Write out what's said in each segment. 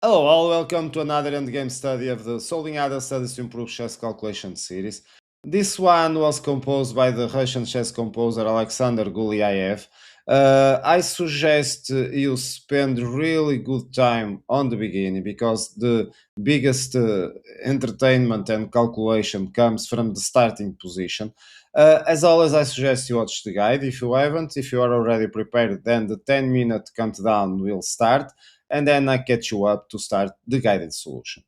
Hello, all. Welcome to another endgame study of the Solving Other Studies to Improve Chess Calculation series. This one was composed by the Russian chess composer Alexander Gulyaev. I suggest you spend really good time on the beginning because the biggest entertainment and calculation comes from the starting position. As always, I suggest you watch the guide if you haven't. If you are already prepared, then the 10-minute countdown will start and then I catch you up to start the guided solution.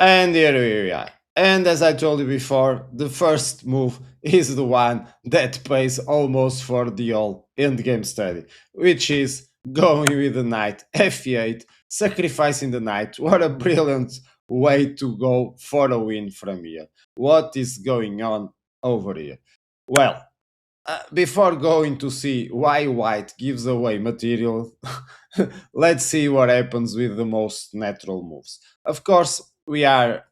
And here we are. And as I told you before, the first move is the one that pays almost for the whole endgame study, which is going with the knight f8, sacrificing the knight. What a brilliant way to go for a win from here. What is going on over here? Well, before going to see why white gives away material, let's see what happens with the most natural moves. Of course, we are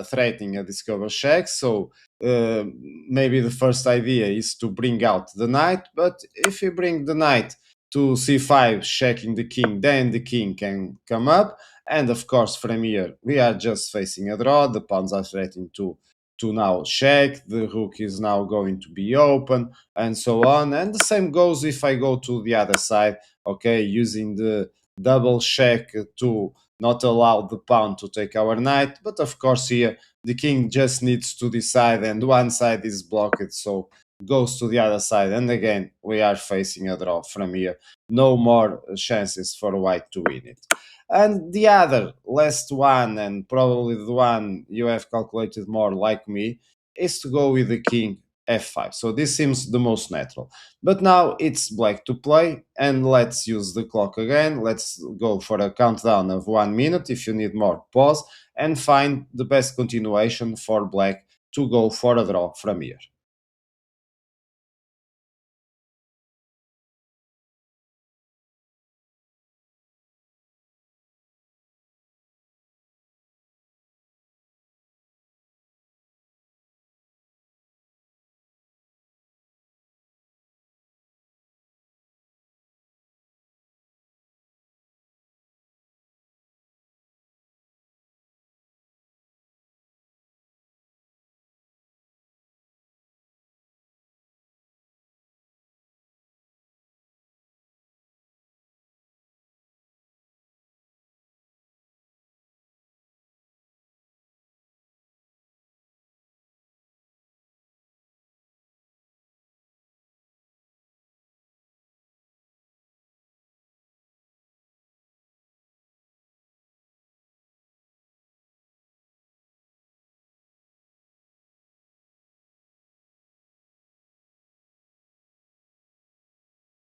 threatening a discover check, so uh, maybe the first idea is to bring out the knight, but if you bring the knight to c5, checking the king, then the king can come up, and of course from here we are just facing a draw, the pawns are threatening to now check, the rook is now going to be open, and so on. And the same goes if I go to the other side, okay, using the double check to not allow the pawn to take our knight. But of course, here the king just needs to decide, and one side is blocked, so goes to the other side. And again, we are facing a draw from here. No more chances for white to win it. And the other last one, and probably the one you have calculated more like me, is to go with the king f5. So this seems the most natural. But now it's black to play, and let's use the clock again. Let's go for a countdown of 1 minute. If you need more, pause and find the best continuation for black to go for a draw from here.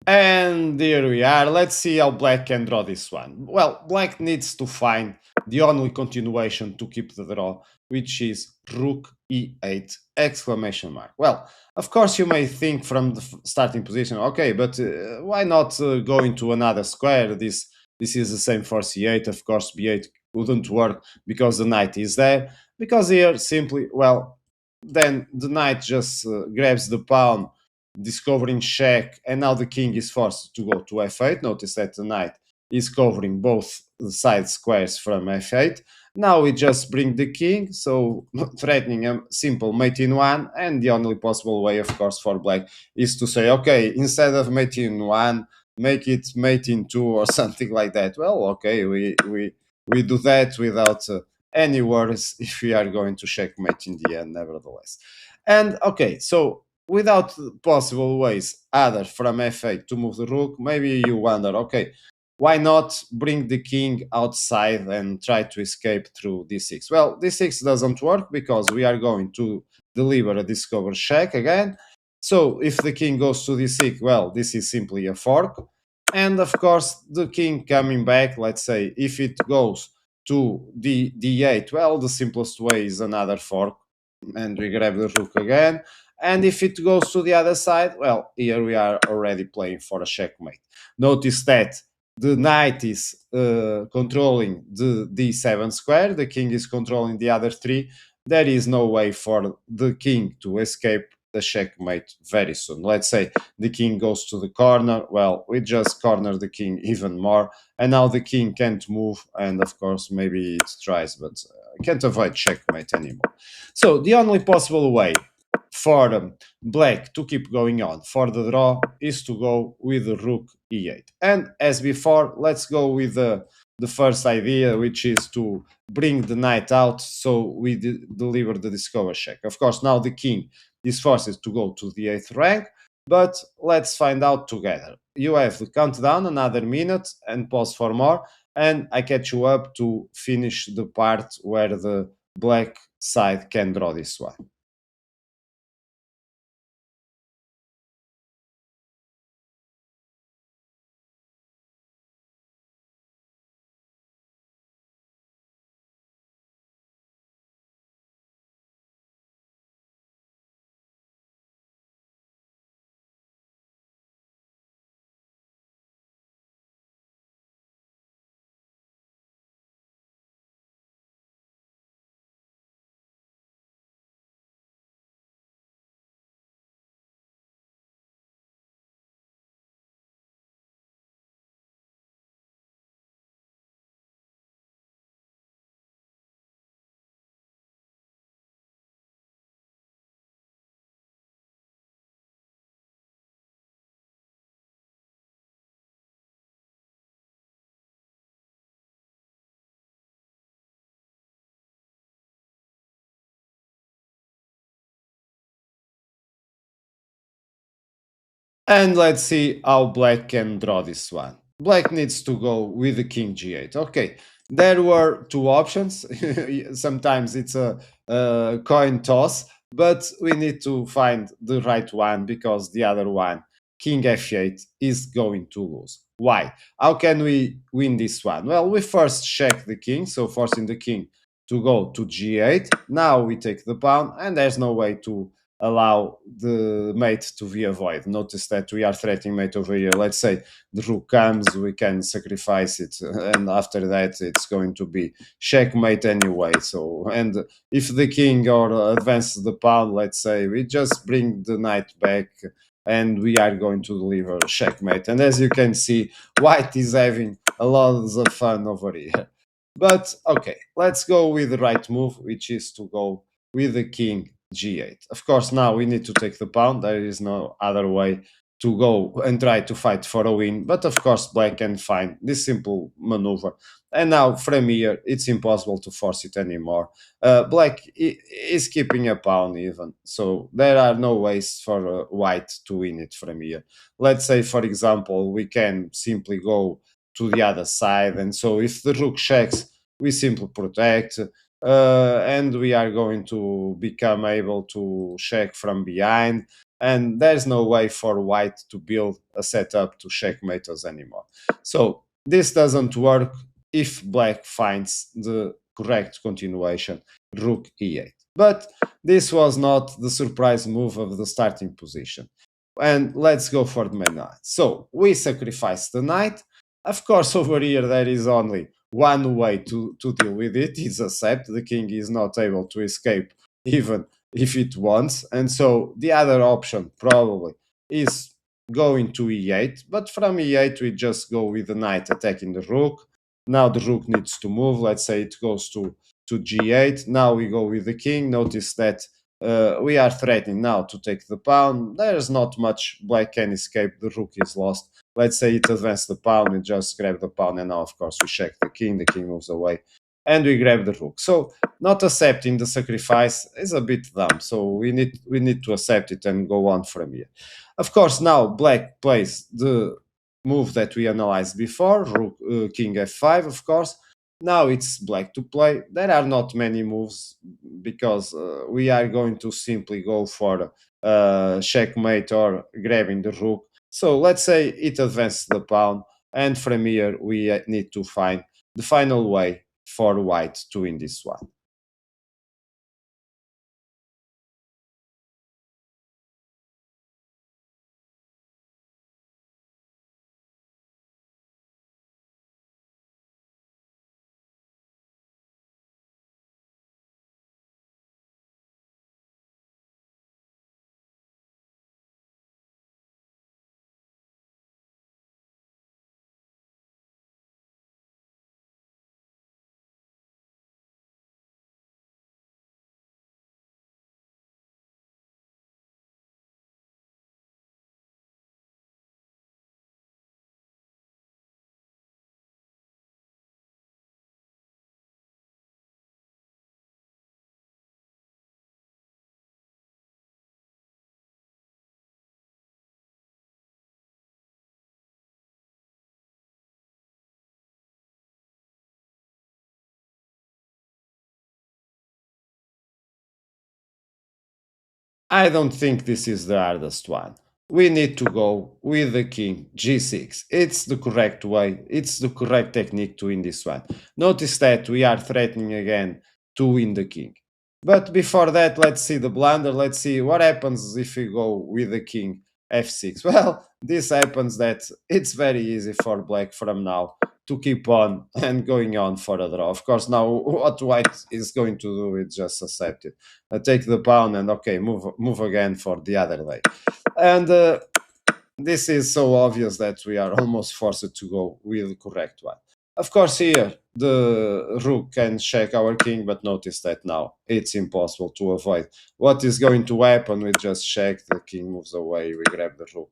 And here we are. Let's see how black can draw this one. Well, black needs to find the only continuation to keep the draw, which is rook e8 exclamation mark. Well, of course you may think from the starting position, okay, but why not go into another square? This is the same for c8. Of course, b8 wouldn't work because the knight is there. Because here simply, well, then the knight just grabs the pawn, discovering check, and now the king is forced to go to f8. Notice that the knight is covering both the side squares from f8. Now we just bring the king, so threatening a simple mate in one, and the only possible way, of course, for black is to say, okay, instead of mate in one, make it mate in two or something like that. Well, okay, we do that without any worries if we are going to checkmate in the end, nevertheless. And okay, so without possible ways other from f8 to move the rook, maybe you wonder, okay, why not bring the king outside and try to escape through d6? Well, d6 doesn't work because we are going to deliver a discover check again. So if the king goes to d6, well, this is simply a fork. And of course, the king coming back, let's say, if it goes to d8, well, the simplest way is another fork. And we grab the rook again. And if it goes to the other side, well, here we are already playing for a checkmate. Notice that the knight is controlling the d7 square, the king is controlling the other three. There is no way for the king to escape the checkmate very soon. Let's say the king goes to the corner. Well, we just corner the king even more, and now the king can't move. And of course, maybe it tries, but can't avoid checkmate anymore. So the only possible way for black to keep going on for the draw is to go with the rook e8. And as before, let's go with the first idea, which is to bring the knight out so we deliver the discover check. Of course, now the king is forced to go to the 8th rank, but let's find out together. You have to count down another minute and pause for more, and I catch you up to finish the part where the black side can draw this one. And let's see how black can draw this one. Black needs to go with the king g8. Okay, there were two options. Sometimes it's a coin toss, but we need to find the right one because the other one, king f8, is going to lose. Why? How can we win this one? Well, we first check the king, so forcing the king to go to g8. Now we take the pawn, and there's no way to allow the mate to be avoided. Notice that we are threatening mate over here. Let's say the rook comes, we can sacrifice it, and after that it's going to be checkmate anyway. So, and if the king or advances the pawn, let's say we just bring the knight back. And we are going to deliver a checkmate. And as you can see, white is having a lot of fun over here. But okay, let's go with the right move, which is to go with the king g8. Of course, now we need to take the pawn. There is no other way to go and try to fight for a win. But of course, black can find this simple maneuver. And now from here, it's impossible to force it anymore. Black is keeping a pawn even. So there are no ways for white to win it from here. Let's say, for example, we can simply go to the other side. And so if the rook checks, we simply protect. And we are going to become able to check from behind. And there's no way for white to build a setup to checkmate us anymore. So this doesn't work if black finds the correct continuation, rook e8. But this was not the surprise move of the starting position. And let's go for the main knight. So we sacrifice the knight. Of course, over here there is only one way to deal with it is accept. The king is not able to escape even if it wants. And so the other option probably is going to e8. But from e8, we just go with the knight attacking the rook. Now the rook needs to move. Let's say it goes to g8. Now we go with the king. Notice that we are threatening now to take the pawn. There's not much black can escape. The rook is lost. Let's say it advanced the pawn, we just grab the pawn, and now, of course, we check the king moves away, and we grab the rook. So, not accepting the sacrifice is a bit dumb. So we need to accept it and go on from here. Of course, now black plays the move that we analyzed before, rook, king f5, of course. Now it's black to play. There are not many moves because we are going to simply go for checkmate or grabbing the rook. So let's say it advances the pawn, and from here we need to find the final way for white to win this one. I don't think this is the hardest one. We need to go with the king g6. It's the correct way, it's the correct technique to win this one. Notice that we are threatening again to win the king. But before that, let's see the blunder. Let's see what happens if we go with the king f6. Well, this happens that it's very easy for black from now to keep on and going on for a draw. Of course, now what white is going to do is just accept it. Take the pawn and okay, move again for the other day. And this is so obvious that we are almost forced to go with the correct one. Of course, here the rook can check our king, but notice that now it's impossible to avoid. What is going to happen? We just check, the king moves away, we grab the rook,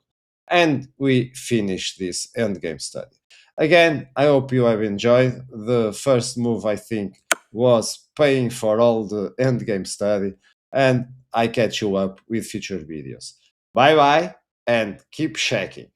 and we finish this endgame study. Again, I hope you have enjoyed. The first move, I think, was paying for all the endgame study, and I catch you up with future videos. Bye bye and keep checking.